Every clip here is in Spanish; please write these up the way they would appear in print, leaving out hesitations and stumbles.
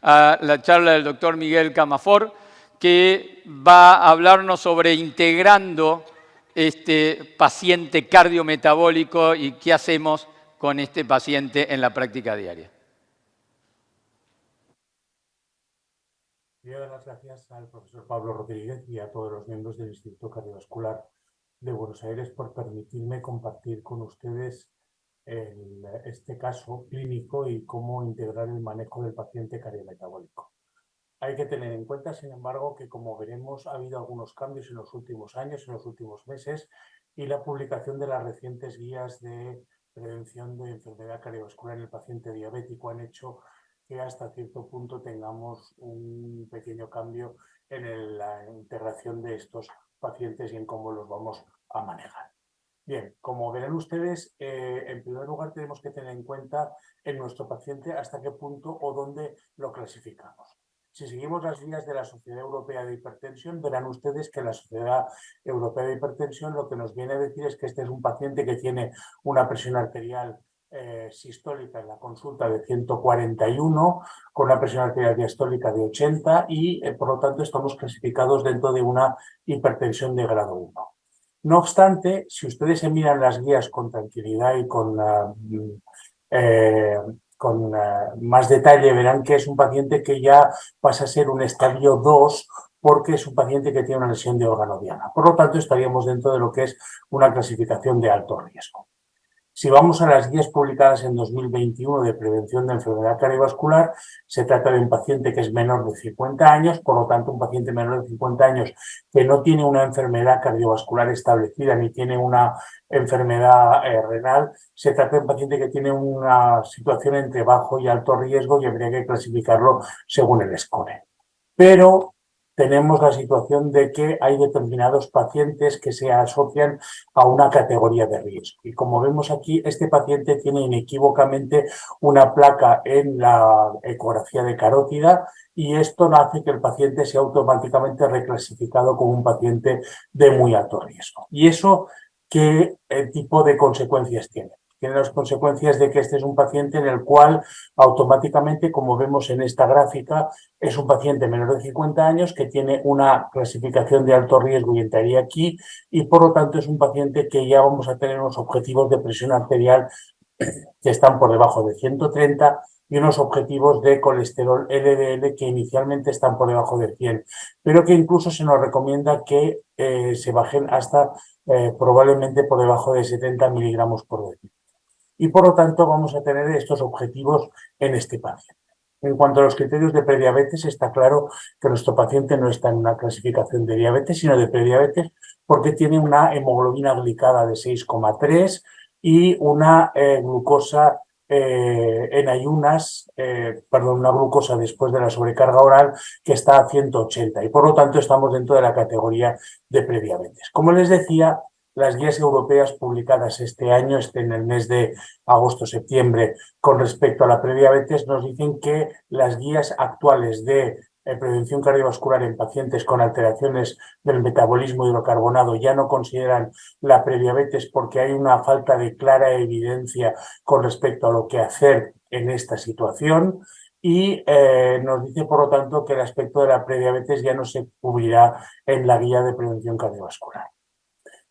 a la charla del doctor Miguel Camafort, que va a hablarnos sobre integrando este paciente cardiometabólico y qué hacemos con este paciente en la práctica diaria. Quiero dar las gracias al profesor Pablo Rodríguez y a todos los miembros del Instituto Cardiovascular de Buenos Aires por permitirme compartir con ustedes este caso clínico y cómo integrar el manejo del paciente cardiometabólico. Hay que tener en cuenta, sin embargo, que como veremos, ha habido algunos cambios en los últimos años, en los últimos meses, y la publicación de las recientes guías de prevención de enfermedad cardiovascular en el paciente diabético han hecho que hasta cierto punto tengamos un pequeño cambio en la integración de estos pacientes y en cómo los vamos a manejar. Bien, como verán ustedes, en primer lugar tenemos que tener en cuenta en nuestro paciente hasta qué punto o dónde lo clasificamos. Si seguimos las guías de la Sociedad Europea de Hipertensión, verán ustedes que la Sociedad Europea de Hipertensión lo que nos viene a decir es que este es un paciente que tiene una presión arterial sistólica en la consulta de 141, con una presión arterial diastólica de 80 y por lo tanto estamos clasificados dentro de una hipertensión de grado 1. No obstante, si ustedes se miran las guías con tranquilidad y con más detalle, verán que es un paciente que ya pasa a ser un estadio 2 porque es un paciente que tiene una lesión de órgano diana. Por lo tanto, estaríamos dentro de lo que es una clasificación de alto riesgo. Si vamos a las guías publicadas en 2021 de prevención de enfermedad cardiovascular, se trata de un paciente que es menor de 50 años, por lo tanto, un paciente menor de 50 años que no tiene una enfermedad cardiovascular establecida ni tiene una enfermedad renal. Se trata de un paciente que tiene una situación entre bajo y alto riesgo y habría que clasificarlo según el score. Pero tenemos la situación de que hay determinados pacientes que se asocian a una categoría de riesgo. Y como vemos aquí, este paciente tiene inequívocamente una placa en la ecografía de carótida y esto hace que el paciente sea automáticamente reclasificado como un paciente de muy alto riesgo. ¿Y eso qué tipo de consecuencias tiene? Tiene las consecuencias de que este es un paciente en el cual automáticamente, como vemos en esta gráfica, es un paciente menor de 50 años que tiene una clasificación de alto riesgo y entraría aquí y por lo tanto es un paciente que ya vamos a tener unos objetivos de presión arterial que están por debajo de 130 y unos objetivos de colesterol LDL que inicialmente están por debajo de 100, pero que incluso se nos recomienda que se bajen hasta probablemente por debajo de 70 miligramos por decilitro. Y por lo tanto vamos a tener estos objetivos en este paciente. En cuanto a los criterios de prediabetes, está claro que nuestro paciente no está en una clasificación de diabetes, sino de prediabetes, porque tiene una hemoglobina glicada de 6,3 y una glucosa en ayunas, una glucosa después de la sobrecarga oral que está a 180 y por lo tanto estamos dentro de la categoría de prediabetes. Como les decía, las guías europeas publicadas este año, en el mes de agosto-septiembre, con respecto a la prediabetes, nos dicen que las guías actuales de prevención cardiovascular en pacientes con alteraciones del metabolismo hidrocarbonado ya no consideran la prediabetes porque hay una falta de clara evidencia con respecto a lo que hacer en esta situación. Y nos dice, por lo tanto, que el aspecto de la prediabetes ya no se cubrirá en la guía de prevención cardiovascular.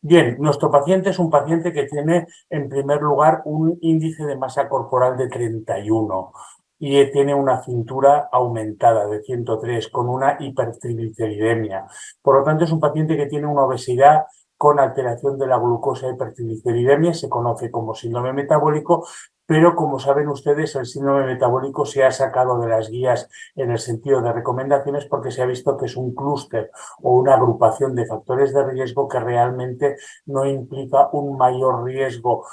Bien, nuestro paciente es un paciente que tiene, en primer lugar, un índice de masa corporal de 31 y tiene una cintura aumentada de 103 con una hipertrigliceridemia. Por lo tanto, es un paciente que tiene una obesidad con alteración de la glucosa e hipertrigliceridemia, se conoce como síndrome metabólico, pero como saben ustedes, el síndrome metabólico se ha sacado de las guías en el sentido de recomendaciones porque se ha visto que es un clúster o una agrupación de factores de riesgo que realmente no implica un mayor riesgo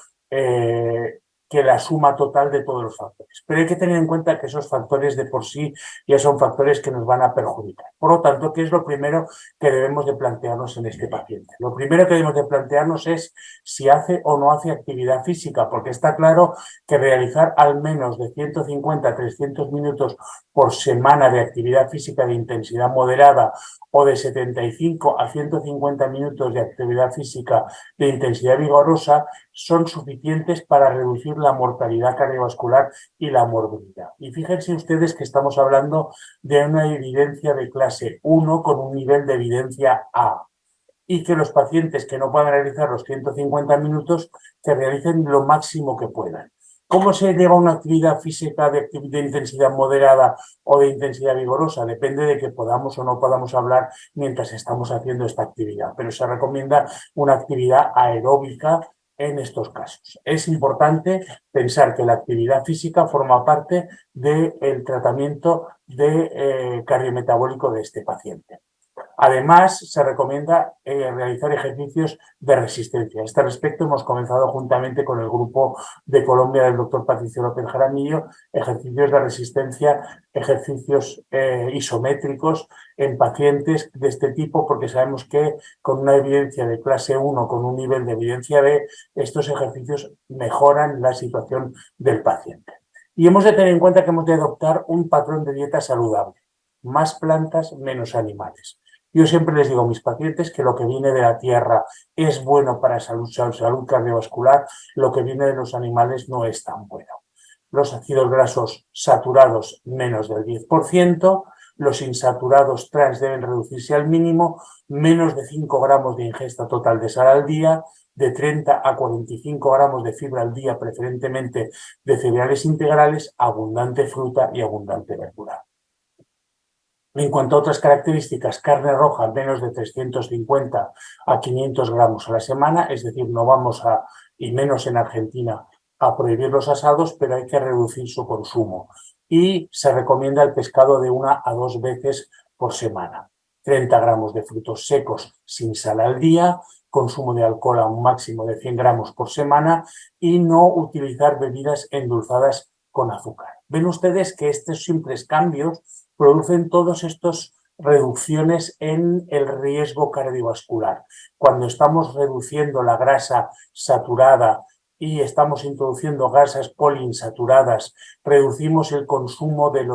que la suma total de todos los factores. Pero hay que tener en cuenta que esos factores de por sí ya son factores que nos van a perjudicar. Por lo tanto, ¿qué es lo primero que debemos de plantearnos en este paciente? Lo primero que debemos de plantearnos es si hace o no hace actividad física, porque está claro que realizar al menos de 150 a 300 minutos por semana de actividad física de intensidad moderada o de 75 a 150 minutos de actividad física de intensidad vigorosa son suficientes para reducir la mortalidad cardiovascular y la morbilidad. Y fíjense ustedes que estamos hablando de una evidencia de clase 1 con un nivel de evidencia A, y que los pacientes que no puedan realizar los 150 minutos, que realicen lo máximo que puedan. ¿Cómo se lleva una actividad física de intensidad moderada o de intensidad vigorosa? Depende de que podamos o no podamos hablar mientras estamos haciendo esta actividad, pero se recomienda una actividad aeróbica en estos casos. Es importante pensar que la actividad física forma parte del tratamiento cardiometabólico de este paciente. Además, se recomienda realizar ejercicios de resistencia. A este respecto, hemos comenzado juntamente con el grupo de Colombia del doctor Patricio López Jaramillo ejercicios de resistencia, ejercicios isométricos en pacientes de este tipo, porque sabemos que con una evidencia de clase 1, con un nivel de evidencia B, estos ejercicios mejoran la situación del paciente. Y hemos de tener en cuenta que hemos de adoptar un patrón de dieta saludable. Más plantas, menos animales. Yo siempre les digo a mis pacientes que lo que viene de la tierra es bueno para salud cardiovascular, lo que viene de los animales no es tan bueno. Los ácidos grasos saturados menos del 10%, los insaturados trans deben reducirse al mínimo, menos de 5 gramos de ingesta total de sal al día, de 30 a 45 gramos de fibra al día, preferentemente de cereales integrales, abundante fruta y abundante verdura. En cuanto a otras características, carne roja menos de 350 a 500 gramos a la semana, es decir, no vamos a, y menos en Argentina, a prohibir los asados, pero hay que reducir su consumo. Y se recomienda el pescado de 1 a 2 veces por semana. 30 gramos de frutos secos sin sal al día, consumo de alcohol a un máximo de 100 gramos por semana y no utilizar bebidas endulzadas con azúcar. Ven ustedes que estos simples cambios producen todas estas reducciones en el riesgo cardiovascular. Cuando estamos reduciendo la grasa saturada y estamos introduciendo grasas poliinsaturadas, reducimos el consumo de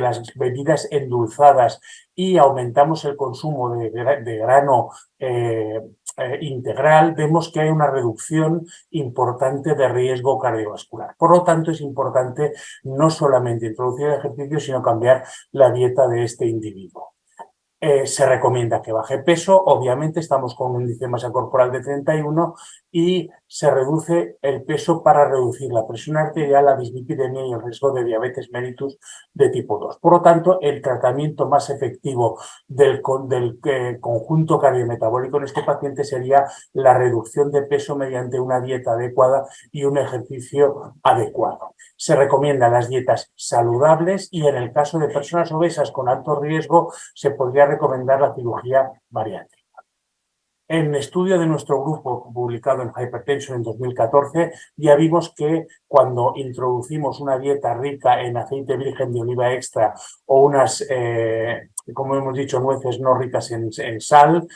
las bebidas endulzadas y aumentamos el consumo de grano integral, vemos que hay una reducción importante de riesgo cardiovascular. Por lo tanto, es importante no solamente introducir el ejercicio, sino cambiar la dieta de este individuo. Se recomienda que baje peso, obviamente estamos con un índice de masa corporal de 31 y se reduce el peso para reducir la presión arterial, la dislipidemia y el riesgo de diabetes mellitus de tipo 2. Por lo tanto, el tratamiento más efectivo del conjunto cardiometabólico en este paciente sería la reducción de peso mediante una dieta adecuada y un ejercicio adecuado. Se recomiendan las dietas saludables y en el caso de personas obesas con alto riesgo se podría recomendar la cirugía bariátrica. En el estudio de nuestro grupo publicado en Hypertension en 2014 ya vimos que cuando introducimos una dieta rica en aceite virgen de oliva extra o unas, como hemos dicho, nueces no ricas en sal,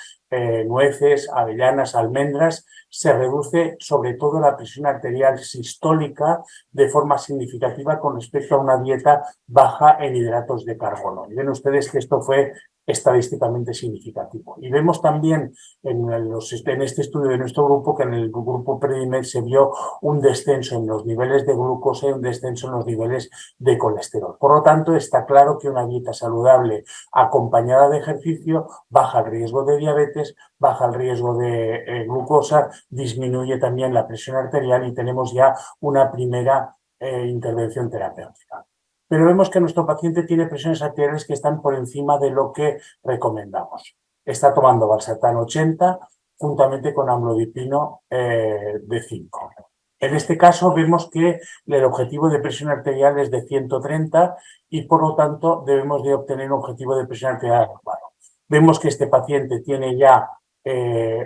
nueces, avellanas, almendras, se reduce sobre todo la presión arterial sistólica de forma significativa con respecto a una dieta baja en hidratos de carbono. Y ven ustedes que esto fue estadísticamente significativo. Y vemos también en este estudio de nuestro grupo que en el grupo Predimed se vio un descenso en los niveles de glucosa y un descenso en los niveles de colesterol. Por lo tanto, está claro que una dieta saludable acompañada de ejercicio baja el riesgo de diabetes, baja el riesgo de glucosa, disminuye también la presión arterial y tenemos ya una primera intervención terapéutica. Pero vemos que nuestro paciente tiene presiones arteriales que están por encima de lo que recomendamos. Está tomando valsartán 80 juntamente con amlodipino de 5. En este caso vemos que el objetivo de presión arterial es de 130 y por lo tanto debemos de obtener un objetivo de presión arterial adecuado. Vemos que este paciente tiene ya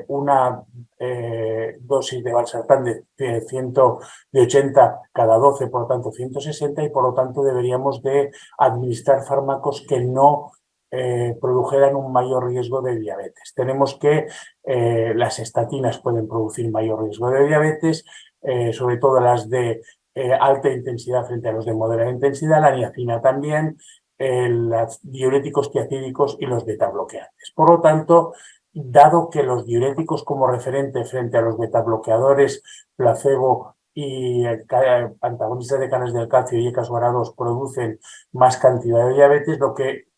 una dosis de valsartán de 80 cada 12, por lo tanto 160 y por lo tanto deberíamos de administrar fármacos que no produjeran un mayor riesgo de diabetes. Tenemos que las estatinas pueden producir mayor riesgo de diabetes, sobre todo las de alta intensidad frente a los de moderada intensidad, la niacina también, los diuréticos tiacídicos y los betabloqueantes. Por lo tanto, dado que los diuréticos como referente frente a los betabloqueadores placebo y antagonistas de canales del calcio y ECA-2 producen más cantidad de diabetes, lo que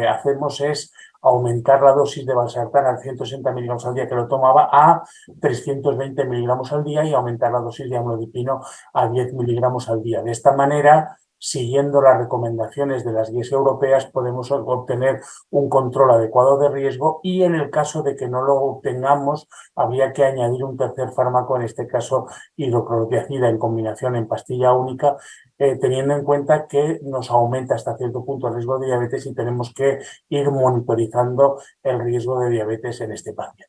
hacemos es aumentar la dosis de valsartán a 160 miligramos al día que lo tomaba a 320 miligramos al día y aumentar la dosis de amlodipino a 10 miligramos al día. De esta manera, siguiendo las recomendaciones de las guías europeas, podemos obtener un control adecuado de riesgo y en el caso de que no lo obtengamos, habría que añadir un tercer fármaco, en este caso hidroclorotiazida en combinación en pastilla única, teniendo en cuenta que nos aumenta hasta cierto punto el riesgo de diabetes y tenemos que ir monitorizando el riesgo de diabetes en este paciente.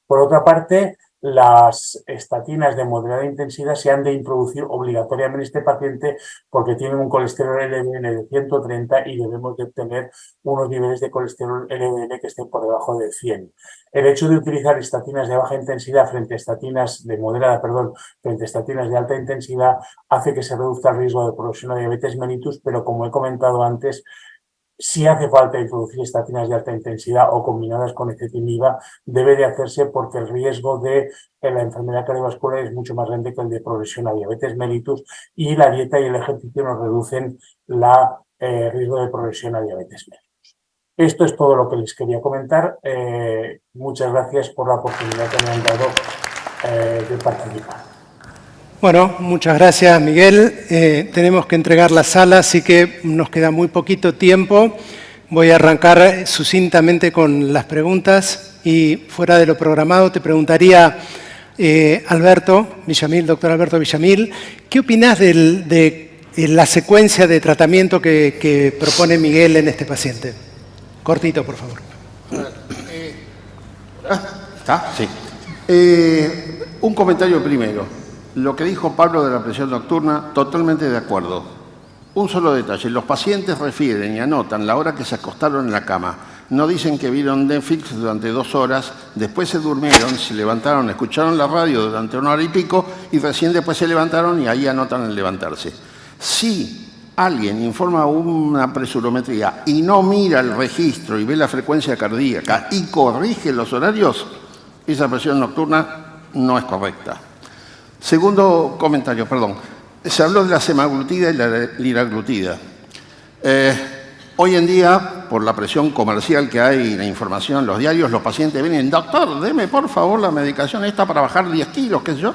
Por otra parte, las estatinas de moderada intensidad se han de introducir obligatoriamente en este paciente porque tienen un colesterol LDL de 130 y debemos de obtener unos niveles de colesterol LDL que estén por debajo de 100. El hecho de utilizar estatinas de baja intensidad frente a estatinas de moderada, frente a estatinas de alta intensidad hace que se reduzca el riesgo de progresión a diabetes mellitus, pero como he comentado antes, si hace falta introducir estatinas de alta intensidad o combinadas con ezetimiba, debe de hacerse porque el riesgo de la enfermedad cardiovascular es mucho más grande que el de progresión a diabetes mellitus y la dieta y el ejercicio nos reducen el riesgo de progresión a diabetes mellitus. Esto es todo lo que les quería comentar. Muchas gracias por la oportunidad que me han dado de participar. Bueno, muchas gracias, Miguel. Tenemos que entregar la sala, así que nos queda muy poquito tiempo. Voy a arrancar sucintamente con las preguntas y fuera de lo programado te preguntaría, Alberto Villamil, doctor Alberto Villamil, ¿qué opinás de la secuencia de tratamiento que propone Miguel en este paciente? Cortito, por favor. ¿Está? Sí. Un comentario primero. Lo que dijo Pablo de la presión nocturna, totalmente de acuerdo. Un solo detalle, los pacientes refieren y anotan la hora que se acostaron en la cama. No dicen que vieron Netflix durante 2 horas, después se durmieron, se levantaron, escucharon la radio durante 1 hora y pico y recién después se levantaron y ahí anotan el levantarse. Si alguien informa una presurometría y no mira el registro y ve la frecuencia cardíaca y corrige los horarios, esa presión nocturna no es correcta. Segundo comentario, perdón. Se habló de la semaglutida y la liraglutida. Hoy en día, por la presión comercial que hay y la información en los diarios, los pacientes vienen, doctor, deme por favor la medicación esta para bajar 10 kilos, qué sé yo.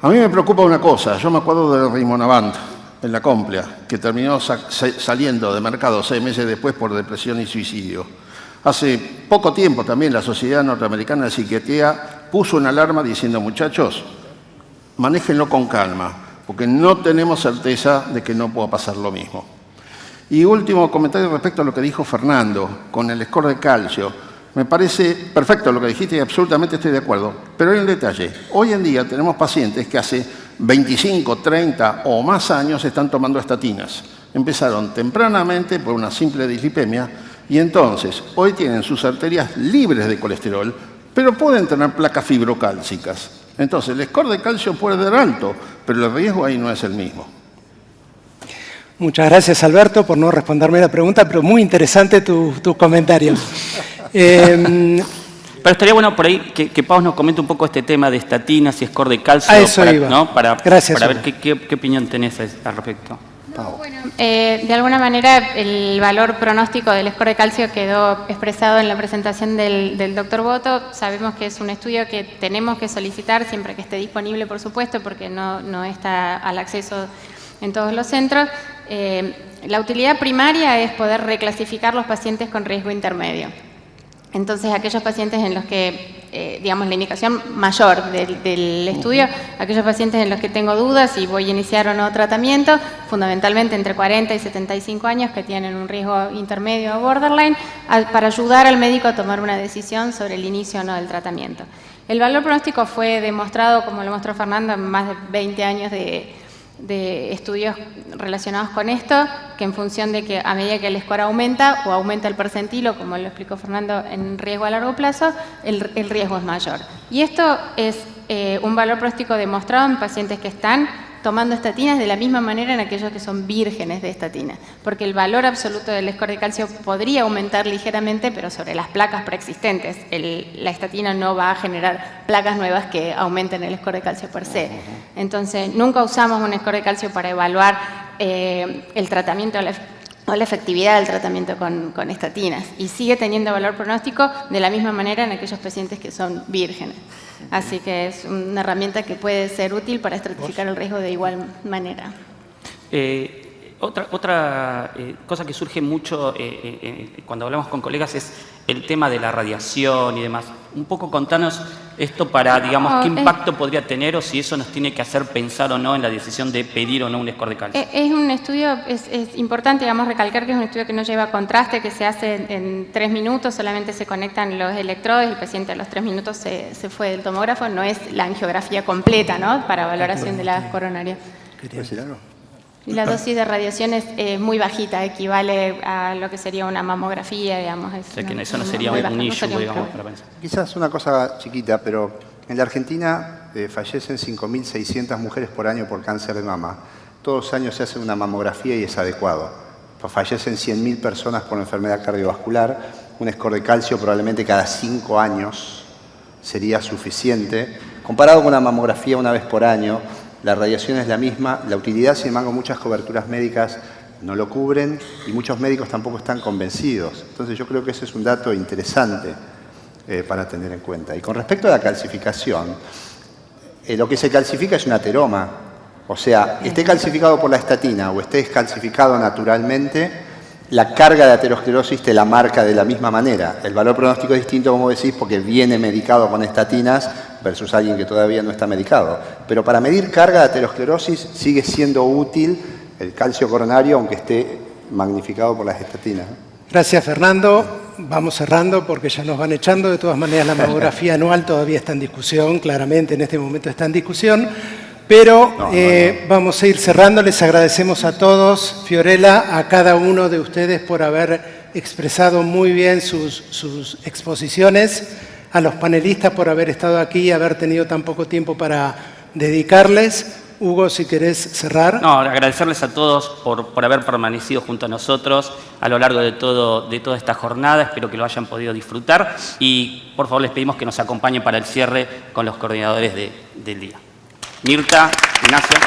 A mí me preocupa una cosa. Yo me acuerdo del Rimonabant en la Complea, que terminó saliendo de mercado 6 meses después por depresión y suicidio. Hace poco tiempo también la Sociedad Norteamericana de Psiquiatría puso una alarma diciendo, muchachos, manéjenlo con calma, porque no tenemos certeza de que no pueda pasar lo mismo. Y último comentario respecto a lo que dijo Fernando, con el score de calcio. Me parece perfecto lo que dijiste y absolutamente estoy de acuerdo, pero hay un detalle. Hoy en día tenemos pacientes que hace 25, 30 o más años están tomando estatinas. Empezaron tempranamente por una simple dislipemia y entonces hoy tienen sus arterias libres de colesterol, pero pueden tener placas fibrocálcicas. Entonces, el score de calcio puede ser alto, pero el riesgo ahí no es el mismo. Muchas gracias, Alberto, por no responderme la pregunta, pero muy interesante tus comentarios. Pero estaría bueno por ahí que Pau nos comente un poco este tema de estatinas y score de calcio. A eso iba. ¿no? Para Gracias. Para ver qué opinión tenés al respecto. No, bueno, de alguna manera el valor pronóstico del score de calcio quedó expresado en la presentación del doctor Boto. Sabemos que es un estudio que tenemos que solicitar siempre que esté disponible, por supuesto, porque no está al acceso en todos los centros. La utilidad primaria es poder reclasificar los pacientes con riesgo intermedio. Entonces, aquellos pacientes en los que, digamos, la indicación mayor del estudio, aquellos pacientes en los que tengo dudas si voy a iniciar o no tratamiento, fundamentalmente entre 40 y 75 años, que tienen un riesgo intermedio o borderline, para ayudar al médico a tomar una decisión sobre el inicio o no del tratamiento. El valor pronóstico fue demostrado, como lo mostró Fernando, en más de 20 años de estudios relacionados con esto, que en función de que a medida que el score aumenta o aumenta el percentilo, como lo explicó Fernando, en riesgo a largo plazo, el riesgo es mayor. Y esto es un valor pronóstico demostrado en pacientes que están tomando estatinas de la misma manera en aquellos que son vírgenes de estatina, porque el valor absoluto del score de calcio podría aumentar ligeramente, pero sobre las placas preexistentes. La estatina no va a generar placas nuevas que aumenten el score de calcio per se. Entonces, nunca usamos un score de calcio para evaluar el tratamiento o la efectividad del tratamiento con estatinas, y sigue teniendo valor pronóstico de la misma manera en aquellos pacientes que son vírgenes. Así que es una herramienta que puede ser útil para estratificar el riesgo de igual manera. Otra cosa que surge mucho cuando hablamos con colegas es el tema de la radiación y demás. Un poco contanos esto para, digamos, qué impacto podría tener o si eso nos tiene que hacer pensar o no en la decisión de pedir o no un score de calcio. Es un estudio, es importante, digamos, recalcar que es un estudio que no lleva contraste, que se hace en 3 minutos, solamente se conectan los electrodos y el paciente a los 3 minutos se fue del tomógrafo, no es la angiografía completa, ¿no?, para valoración de la coronaria. ¿Quería decir algo? Y la dosis de radiación es muy bajita, equivale a lo que sería una mamografía, digamos. O sea, que eso no sería un issue, digamos, para pensar. Quizás una cosa chiquita, pero en la Argentina fallecen 5.600 mujeres por año por cáncer de mama. Todos los años se hace una mamografía y es adecuado. Fallecen 100.000 personas por enfermedad cardiovascular. Un score de calcio probablemente cada 5 años sería suficiente. Comparado con una mamografía una vez por año, la radiación es la misma, la utilidad, sin embargo, muchas coberturas médicas no lo cubren y muchos médicos tampoco están convencidos. Entonces yo creo que ese es un dato interesante para tener en cuenta. Y con respecto a la calcificación, lo que se calcifica es un ateroma. O sea, esté calcificado por la estatina o esté descalcificado naturalmente, la carga de aterosclerosis te la marca de la misma manera. El valor pronóstico es distinto, como decís, porque viene medicado con estatinas versus alguien que todavía no está medicado. Pero para medir carga de aterosclerosis sigue siendo útil el calcio coronario, aunque esté magnificado por las estatinas. Gracias, Fernando. Vamos cerrando porque ya nos van echando. De todas maneras, la mamografía anual todavía está en discusión, claramente en este momento está en discusión. Pero vamos a ir cerrando. Les agradecemos a todos, Fiorella, a cada uno de ustedes por haber expresado muy bien sus exposiciones, a los panelistas por haber estado aquí y haber tenido tan poco tiempo para dedicarles. Hugo, si querés cerrar. No, agradecerles a todos por haber permanecido junto a nosotros a lo largo de toda esta jornada. Espero que lo hayan podido disfrutar y por favor les pedimos que nos acompañen para el cierre con los coordinadores del día. Mirta, Ignacio.